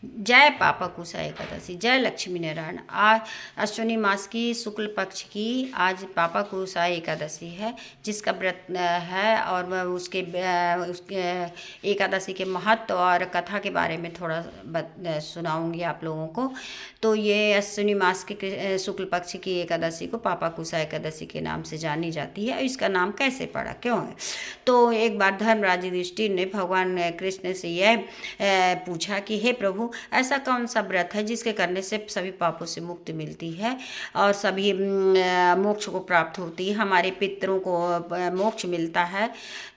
जय पापा कुसा एकादशी, जय लक्ष्मी नारायण। आज अश्विनी मास की शुक्ल पक्ष की आज पापा कुसा एकादशी है, जिसका व्रत है। और मैं उसके एकादशी के महत्व और कथा के बारे में थोड़ा सुनाऊंगी आप लोगों को। तो ये अश्विनी मास के शुक्ल पक्ष की एकादशी को पापा कुसा एकादशी के नाम से जानी जाती है। इसका नाम कैसे पड़ा, क्यों है? तो एक बार धर्मराज युधिष्ठिर ने भगवान कृष्ण से यह पूछा कि हे प्रभु, ऐसा कौन सा व्रत है जिसके करने से सभी पापों से मुक्ति मिलती है और सभी मोक्ष को प्राप्त होती है, हमारे पितरों को मोक्ष मिलता है,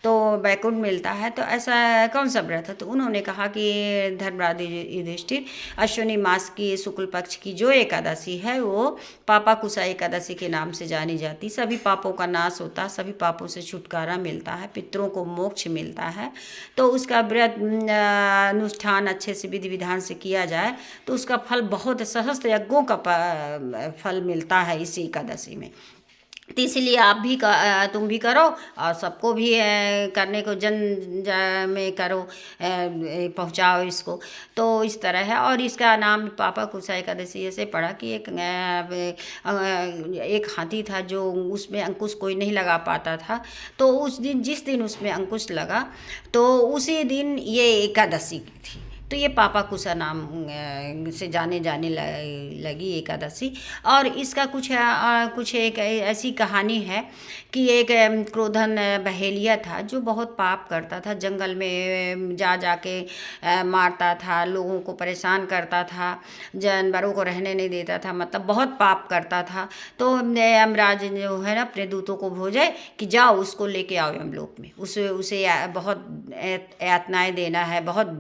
तो वैकुंठ मिलता है, तो ऐसा कौन सा व्रत है? तो उन्होंने कहा कि धर्मराज युधिष्ठिर, अश्विनी मास की शुक्ल पक्ष की जो एकादशी है वो पापा कुसा एकादशी के नाम से जानी जाती। सभी पापों का नाश होता है, सभी पापों से छुटकारा मिलता है, पितरों को मोक्ष मिलता है। तो उसका व्रत अनुष्ठान अच्छे से विधि विधान से किया जाए तो उसका फल बहुत सहस्त्र यज्ञों का फल मिलता है इस एकादशी में। तो इसलिए आप भी तुम भी करो और सबको भी करने को जन में करो, पहुंचाओ इसको। तो इस तरह है। और इसका नाम पापा कुसा एकादशी ऐसे पड़ा कि एक हाथी था जो उसमें अंकुश कोई नहीं लगा पाता था। तो उस दिन, जिस दिन उसमें अंकुश लगा, तो उसी दिन ये एकादशी थी। तो ये पापा कुसा नाम से जाने लगी एकादशी। और इसका कुछ एक ऐसी कहानी है कि एक क्रोधन बहेलिया था जो बहुत पाप करता था, जंगल में जा के मारता था, लोगों को परेशान करता था, जानवरों को रहने नहीं देता था, मतलब बहुत पाप करता था। तो यमराज जो है ना अपने दूतों को भेजे कि जाओ उसको लेके आओ यमलोक में, उसे बहुत यातनाएं देना है, बहुत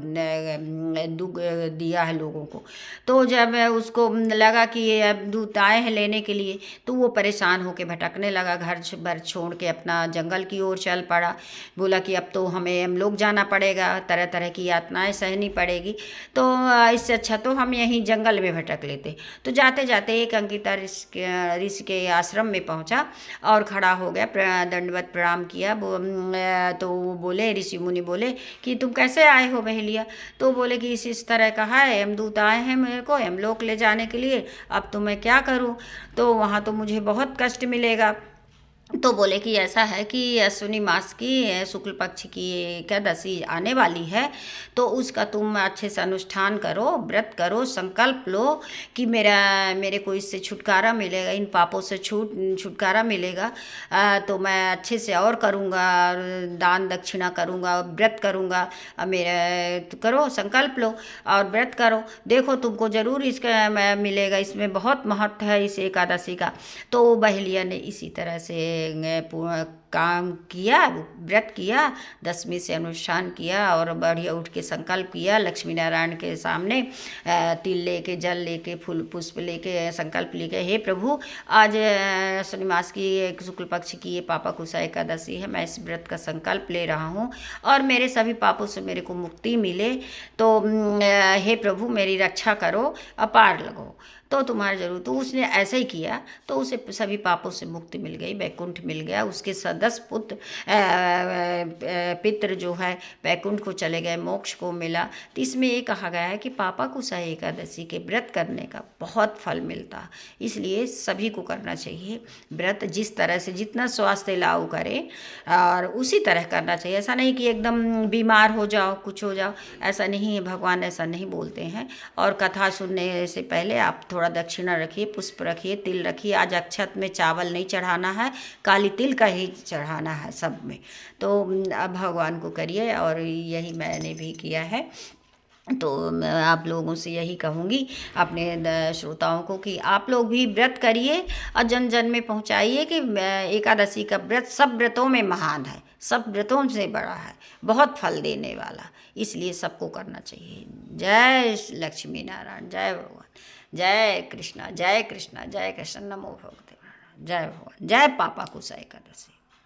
दुख दिया है लोगों को। तो जब उसको लगा कि ये अब दूत आए हैं लेने के लिए, तो वो परेशान होकर भटकने लगा, घर भर छोड़ के अपना जंगल की ओर चल पड़ा। बोला कि अब तो हमें हम लोग जाना पड़ेगा, तरह तरह की यातनाएं सहनी पड़ेगी, तो इससे अच्छा तो हम यहीं जंगल में भटक लेते। तो जाते जाते एक अंकिता ऋषि के आश्रम में पहुंचा और खड़ा हो गया, दंडवत प्रणाम किया। तो बोले, ऋषि मुनि बोले कि तुम कैसे आए हो बहेलिया? तो बोले कि इस तरह कहा है, यमदूत आए हैं मेरे को यमलोक ले जाने के लिए, अब तो मैं क्या करूं? तो वहाँ तो मुझे बहुत कष्ट मिलेगा। तो बोले कि ऐसा है कि अश्विनी मास की शुक्ल पक्ष की एकादशी आने वाली है, तो उसका तुम अच्छे से अनुष्ठान करो, व्रत करो, संकल्प लो कि मेरे को इससे छुटकारा मिलेगा, इन पापों से छुटकारा मिलेगा। तो मैं अच्छे से और करूँगा, दान दक्षिणा करूँगा, व्रत करूँगा। तो करो, संकल्प लो और व्रत करो, देखो तुमको ज़रूर इसका मिलेगा, इसमें बहुत महत्व है इस एकादशी का। तो बहेलिया ने इसी तरह से काम किया, व्रत किया, दशमी से अनुष्ठान किया और बढ़िया उठ के संकल्प किया, लक्ष्मी नारायण के सामने तिल लेके, जल लेके, फूल पुष्प लेके संकल्प लेके, हे प्रभु, आज अश्विनी मास की एक शुक्ल पक्ष की ये पापा कुसा एकादशी है, मैं इस व्रत का संकल्प ले रहा हूँ और मेरे सभी पापों से मेरे को मुक्ति मिले, तो हे प्रभु मेरी रक्षा करो, अपार लगो, तो तुम्हारा जरूर। तो उसने ऐसा ही किया, तो उसे सभी पापों से मुक्ति मिल गई, वैकुंठ मिल गया। उसके 10 पुत्र पितृ जो है वैकुंठ को चले गए, मोक्ष को मिला। तो इसमें ये कहा गया है कि पापा कुसा एकादशी के व्रत करने का बहुत फल मिलता, इसलिए सभी को करना चाहिए व्रत। जिस तरह से जितना स्वास्थ्य लाभ करे और उसी तरह करना चाहिए। ऐसा नहीं कि एकदम बीमार हो जाओ, कुछ हो जाओ, ऐसा नहीं है, भगवान ऐसा नहीं बोलते हैं। और कथा सुनने से पहले आप थोड़ा दक्षिणा रखिए, पुष्प रखिए, तिल रखिए। आज अक्षत में चावल नहीं चढ़ाना है, काली तिल का ही चढ़ाना है सब में। तो अब भगवान को करिए और यही मैंने भी किया है। तो मैं आप लोगों से यही कहूँगी अपने श्रोताओं को कि आप लोग भी व्रत करिए और जन जन में पहुँचाइए कि एकादशी का व्रत सब व्रतों में महान है, सब व्रतों से बड़ा है, बहुत फल देने वाला, इसलिए सबको करना चाहिए। जय लक्ष्मी नारायण, जय भगवान, जय कृष्णा, जय कृष्णा, जय कृष्ण, नमो भगवते, जय भगवान, जय पापा कुसा एकादशी।